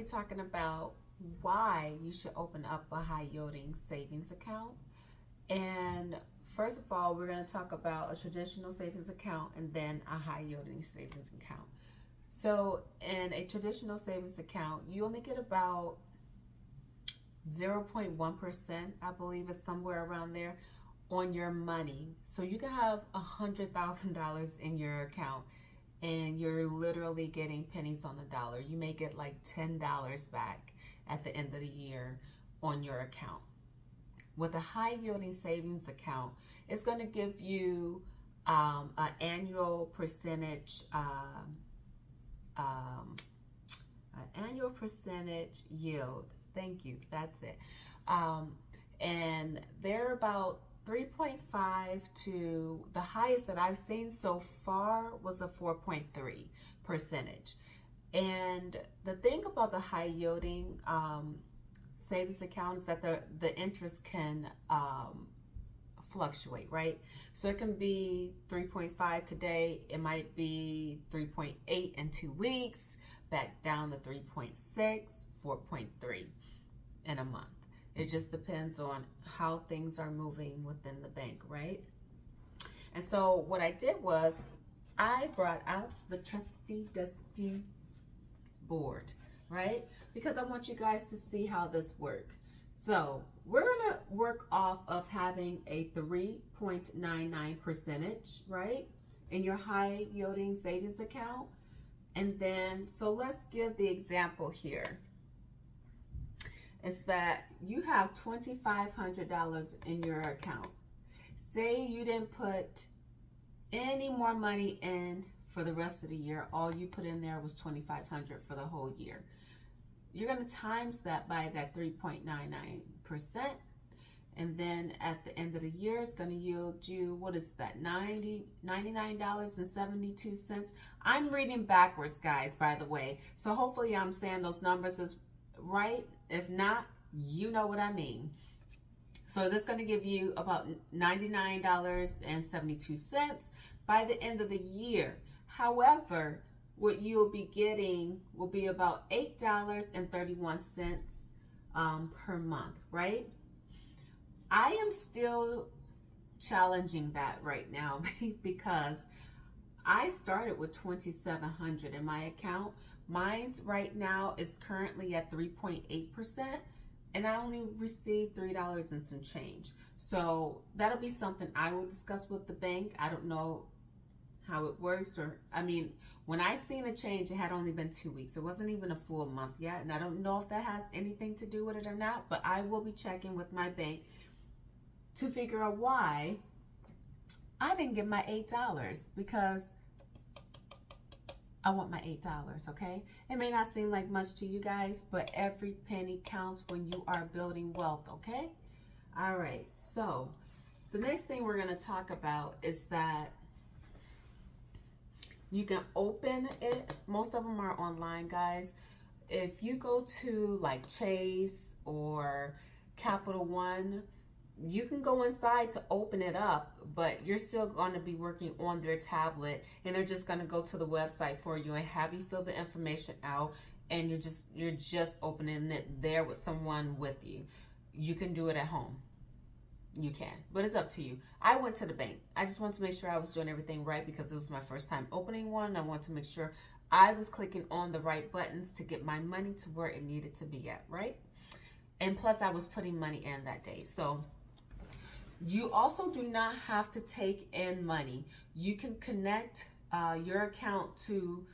talking about why you should open up a high yielding savings account. And first of all, we're going to talk about a traditional savings account and then a high yielding savings account. So, in a traditional savings account, you only get about 0.1%, I believe it's somewhere around there, on your money. So, you can have $100,000 in your account and you're literally getting pennies on the dollar. You may get like $10 back at the end of the year on your account. With a high yielding savings account, it's going to give you an annual percentage yield. Thank you. That's it. And they're about 3.5 to the highest that I've seen so far was a 4.3 percentage. And the thing about the high yielding savings account is that the interest can fluctuate, right? So it can be 3.5 today, it might be 3.8 in 2 weeks, back down to 3.6, 4.3 in a month. It just depends on how things are moving within the bank, right? And so what I did was I brought out the trusty dusty board, right? Because I want you guys to see how this works. So we're gonna work off of having a 3.99 percentage, right, in your high yielding savings account. And then, so let's give the example here. It's that you have $2,500 in your account. Say you didn't put any more money in for the rest of the year. All you put in there was $2,500 for the whole year. You're going to times that by that 3.99%. And then at the end of the year, it's going to yield you, what is that, $99.72. I'm reading backwards, guys, by the way. So hopefully I'm saying those numbers is right. If not, you know what I mean. So this is going to give you about $99.72 by the end of the year. However, what you'll be getting will be about $8.31 per month, right? I am still challenging that right now because I started with $2,700 in my account. Mine's right now is currently at 3.8%, and I only received $3 and some change. So that'll be something I will discuss with the bank. I don't know how it works, or I mean, when I seen the change, it had only been 2 weeks. It wasn't even a full month yet, and I don't know if that has anything to do with it or not, but I will be checking with my bank to figure out why I didn't get my $8, because I want my $8, okay? It may not seem like much to you guys, but every penny counts when you are building wealth, okay? All right, so the next thing we're gonna talk about is that you can open it. Most of them are online, guys. If you go to like Chase or Capital One, you can go inside to open it up, but you're still going to be working on their tablet, and they're just going to go to the website for you and have you fill the information out, and you're just opening it there with someone with you. You can do it at home. You can, but it's up to you. I went to the bank. I just wanted to make sure I was doing everything right because it was my first time opening one. I wanted to make sure I was clicking on the right buttons to get my money to where it needed to be at, right? And plus I was putting money in that day. So you also do not have to take in money. You can connect your account to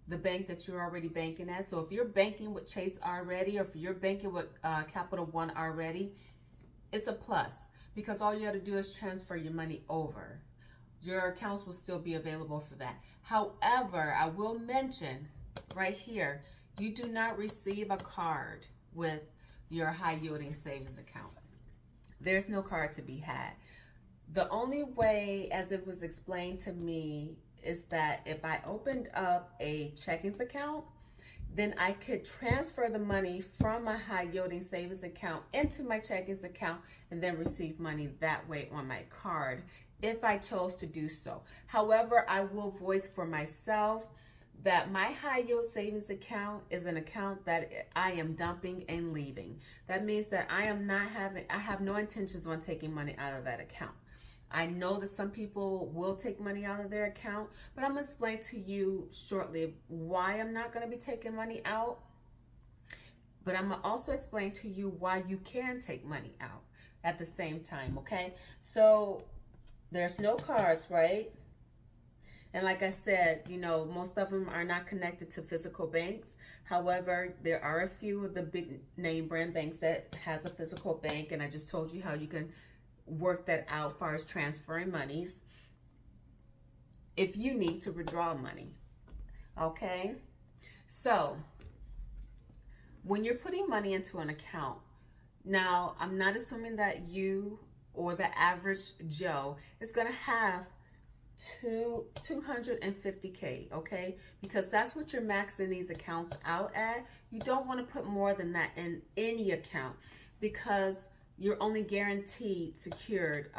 the bank that you're already banking at. So if you're banking with Chase already, or if you're banking with Capital One already, it's a plus, because all you have to do is transfer your money over. Your accounts will still be available for that. However, I will mention right here, you do not receive a card with your high yielding savings account. There's no card to be had. The only way, as it was explained to me, is that if I opened up a checkings account, then I could transfer the money from my high yielding savings account into my checkings account and then receive money that way on my card if I chose to do so. However, I will voice for myself that my high yield savings account is an account that I am dumping and leaving. That means that I have no intentions on taking money out of that account. I know that some people will take money out of their account, but I'm going to explain to you shortly why I'm not going to be taking money out. But I'm going to also explain to you why you can take money out at the same time, okay? So there's no cards, right? And like I said, you know, most of them are not connected to physical banks. However, there are a few of the big name brand banks that has a physical bank. And I just told you how you can work that out as far as transferring monies if you need to withdraw money. Okay? So, when you're putting money into an account, now I'm not assuming that you or the average Joe is going to have 250K, okay? Because that's what you're maxing these accounts out at. You don't want to put more than that in any account because you're only guaranteed secured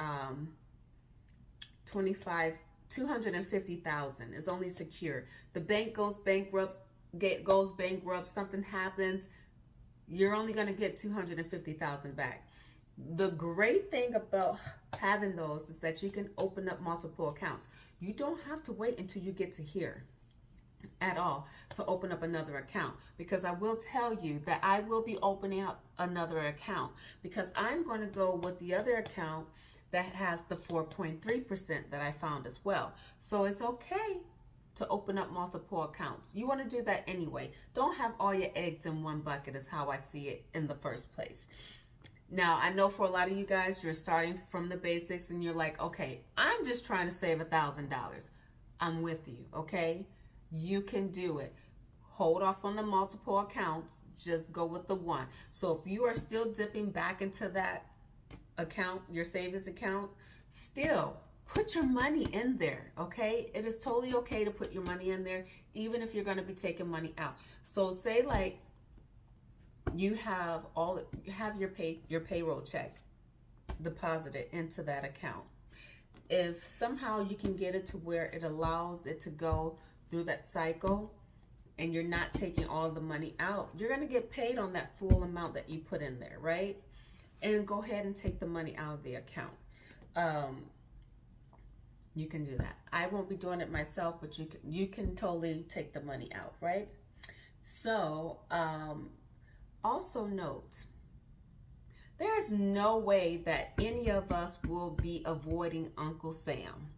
250,000 is only secure. The bank goes bankrupt, something happens, you're only going to get 250,000 back. The great thing about having those is that you can open up multiple accounts. You don't have to wait until you get to here at all to open up another account, because I will tell you that I will be opening up another account because I'm going to go with the other account that has the 4.3% that I found as well. So it's okay to open up multiple accounts. You want to do that anyway. Don't have all your eggs in one bucket is how I see it in the first place. Now, I know for a lot of you guys, you're starting from the basics and you're like, okay, I'm just trying to save $1,000. I'm with you, okay? You can do it. Hold off on the multiple accounts. Just go with the one. So if you are still dipping back into that account, your savings account, still put your money in there, okay? It is totally okay to put your money in there, even if you're going to be taking money out. So say like, you have your payroll check deposited into that account. If somehow you can get it to where it allows it to go through that cycle and you're not taking all the money out, you're going to get paid on that full amount that you put in there, right? And go ahead and take the money out of the account. You can do that. I won't be doing it myself, but you can totally take the money out, right? So, also note, there's no way that any of us will be avoiding Uncle Sam.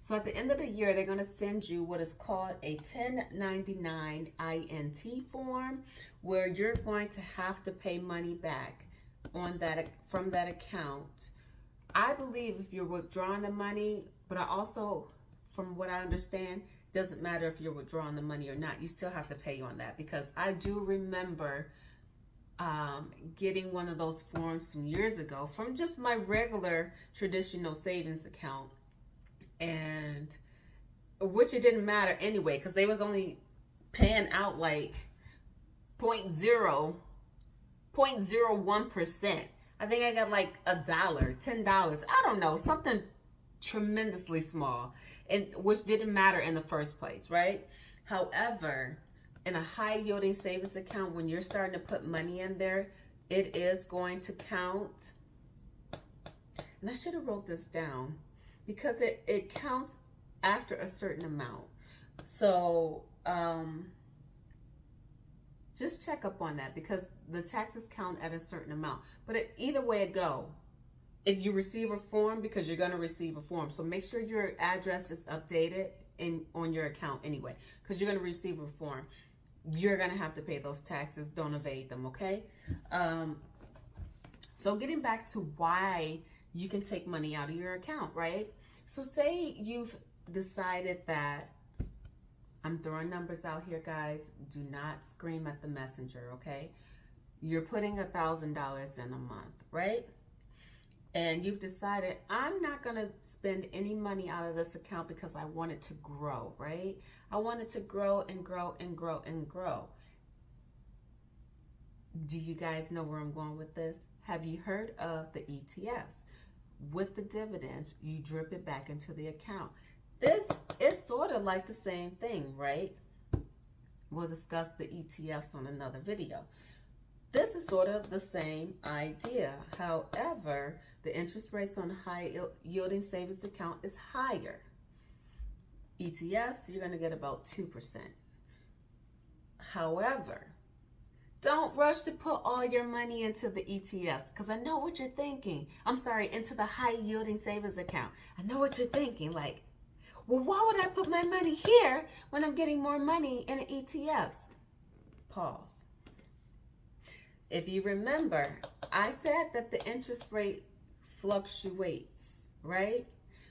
So at the end of the year, they're going to send you what is called a 1099 INT form, where you're going to have to pay money back on that from that account. I believe if you're withdrawing the money, but I also, from what I understand, doesn't matter if you're withdrawing the money or not. You still have to pay on that, because I do remember getting one of those forms some years ago from just my regular traditional savings account, and which it didn't matter anyway, because they was only paying out like 0.01%. I think I got like $1, $10, I don't know, something tremendously small, and which didn't matter in the first place, right? However, in a high yielding savings account, when you're starting to put money in there, it is going to count. And I should have wrote this down, because it counts after a certain amount. So just check up on that, because the taxes count at a certain amount. But either way it go, if you receive a form, because you're going to receive a form, so make sure your address is updated on your account anyway, because you're going to receive a form. You're going to have to pay those taxes. Don't evade them, okay? So getting back to why you can take money out of your account, right? So say you've decided that, I'm throwing numbers out here, guys. Do not scream at the messenger, okay? You're putting $1,000 in a month, right? And you've decided, I'm not going to spend any money out of this account because I want it to grow, right? I want it to grow and grow and grow and grow. Do you guys know where I'm going with this? Have you heard of the ETFs? With the dividends, you drip it back into the account. This is sort of like the same thing, right? we'll discuss the ETFs on another video. This is sort of the same idea. However, the interest rates on high yielding savings account is higher. ETFs, you're going to get about 2%. However, don't rush to put all your money into the ETFs, because I know what you're thinking. I'm sorry, into the high yielding savings account. I know what you're thinking, like, well, why would I put my money here when I'm getting more money in the ETFs? Pause. If you remember, I said that the interest rate fluctuates, right?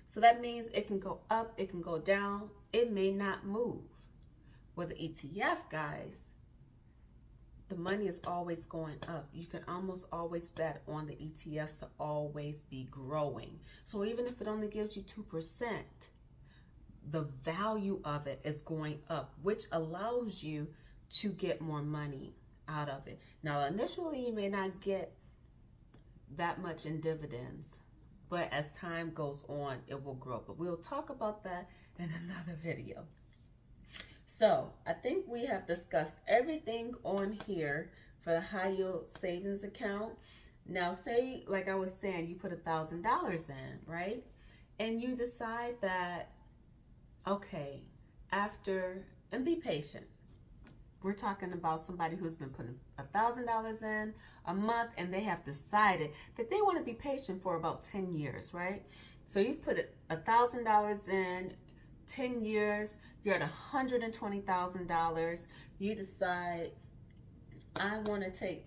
So that means it can go up, it can go down, it may not move. With the ETF, guys, the money is always going up. You can almost always bet on the ETFs to always be growing. So even if it only gives you 2%, the value of it is going up, which allows you to get more money out of it. Now, initially, you may not get that much in dividends, but as time goes on, it will grow. But we'll talk about that in another video. So I think we have discussed everything on here for the high yield savings account. Now, say, like I was saying, you put $1,000 in, right? And you decide that, okay, and be patient. We're talking about somebody who's been putting $1,000 in a month, and they have decided that they want to be patient for about 10 years, right? So you've put $1,000 in 10 years, you're at $120,000. You decide, I'm gonna change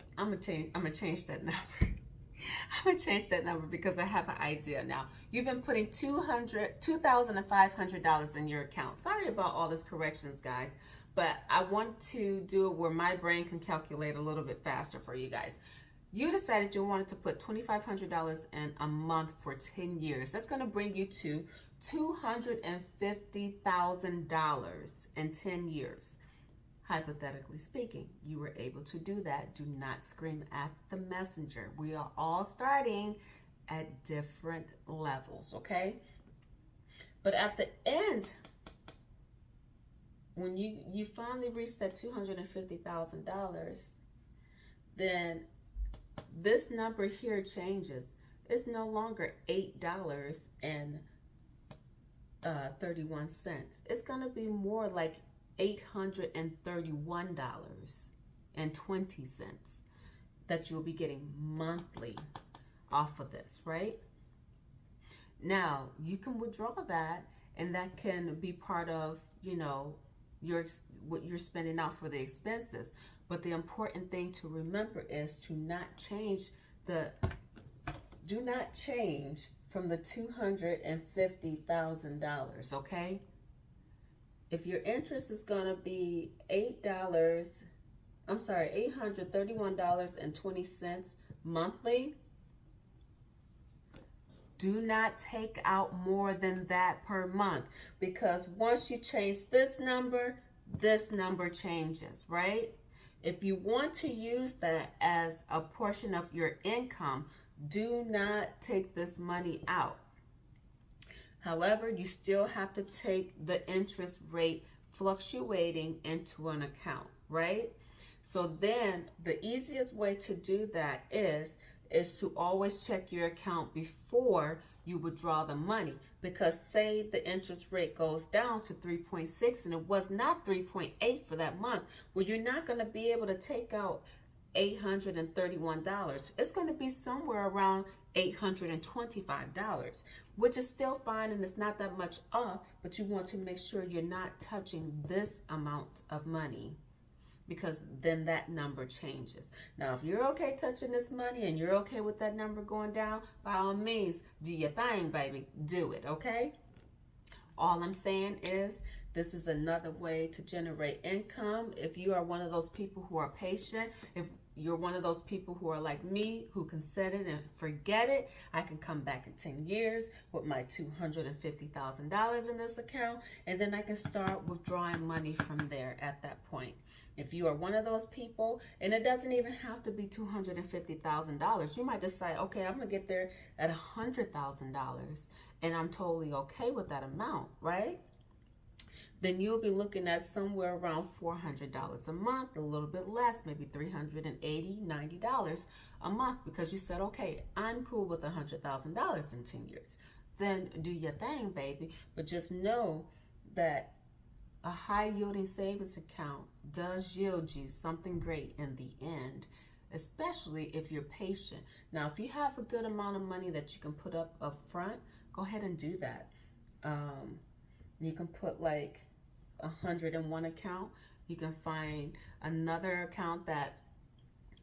that number. I'm gonna change that number because I have an idea now. You've been putting $2,500 in your account. Sorry about all these corrections, guys, but I want to do it where my brain can calculate a little bit faster for you guys. You decided you wanted to put $2,500 in a month for 10 years. That's going to bring you to $250,000 in 10 years. Hypothetically speaking, you were able to do that. Do not scream at the messenger. We are all starting at different levels, okay? But at the end, when you finally reach that $250,000, then this number here changes. It's no longer $8.31. It's going to be more like $831.20 that you'll be getting monthly off of this, right? Now, you can withdraw that, and that can be part of, what you're spending out for the expenses. But the important thing to remember is do not change from the $250,000, okay? If your interest is going to be $831.20 monthly, do not take out more than that per month, because once you change this number changes, right? If you want to use that as a portion of your income, do not take this money out. However, you still have to take the interest rate fluctuating into an account, right? So then the easiest way to do that is to always check your account before you withdraw the money. Because say the interest rate goes down to 3.6 and it was not 3.8 for that month, well, you're not going to be able to take out $831. It's going to be somewhere around $825, which is still fine and it's not that much off, but you want to make sure you're not touching this amount of money, because then that number changes. Now, if you're okay touching this money and you're okay with that number going down, by all means, do your thing, baby. Do it, okay? All I'm saying is this is another way to generate income. If you are one of those people who are patient, if you're one of those people who are like me, who can set it and forget it, I can come back in 10 years with my $250,000 in this account, and then I can start withdrawing money from there at that point. If you are one of those people, and it doesn't even have to be $250,000, you might decide, okay, I'm gonna get there at $100,000, and I'm totally okay with that amount, right? then you'll be looking at somewhere around $400 a month, a little bit less, maybe $380, $90 a month, because you said, okay, I'm cool with $100,000 in 10 years. Then do your thing, baby. But just know that a high yielding savings account does yield you something great in the end, especially if you're patient. Now, if you have a good amount of money that you can put up front, go ahead and do that. You can put like 100 in one account. You can find another account that,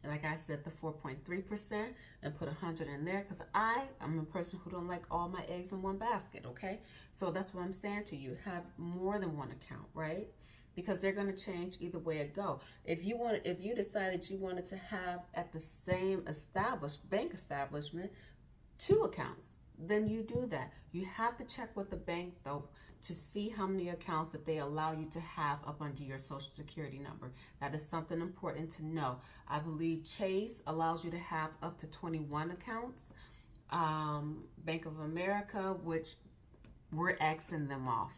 like I said, the 4.3%, and put 100 in there, because I'm a person who don't like all my eggs in one basket, okay? So that's what I'm saying to you. Have more than one account, right? Because they're going to change either way it go. If you decided you wanted to have at the same bank establishment 2 accounts, then you do that. You have to check with the bank though to see how many accounts that they allow you to have up under your social security number. That is something important to know. I believe Chase allows you to have up to 21 accounts. Bank of America, which we're Xing them off.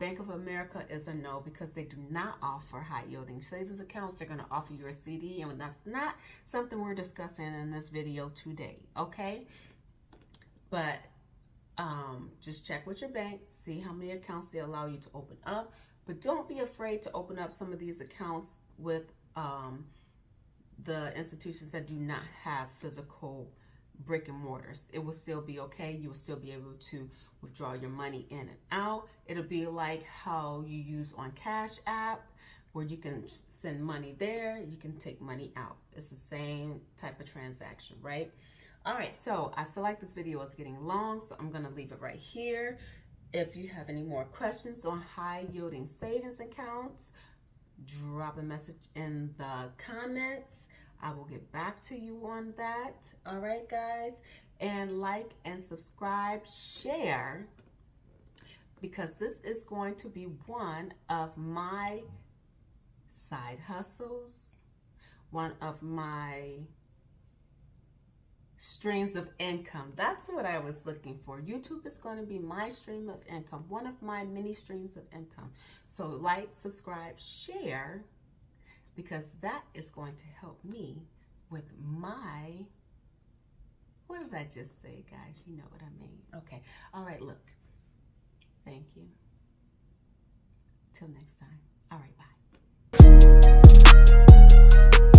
Bank of America is a no, because they do not offer high yielding savings accounts. They're going to offer you a CD, and that's not something we're discussing in this video today, okay? But just check with your bank, see how many accounts they allow you to open up. But don't be afraid to open up some of these accounts with the institutions that do not have physical brick and mortars. It will still be okay. You will still be able to withdraw your money in and out. It'll be like how you use on Cash App, where you can send money there, you can take money out. It's the same type of transaction, right? All right, so I feel like this video is getting long, so I'm gonna leave it right here. If you have any more questions on high yielding savings accounts, drop a message in the comments. I will get back to you on that. All right, guys, and like and subscribe, share, because this is going to be one of my side hustles, one of my streams of income. That's what I was looking for. YouTube is going to be my stream of income, one of my many streams of income. So like, subscribe, share, because that is going to help me with my, what did I just say, guys? You know what I mean. Okay. All right, look. Thank you. Till next time. All right, bye.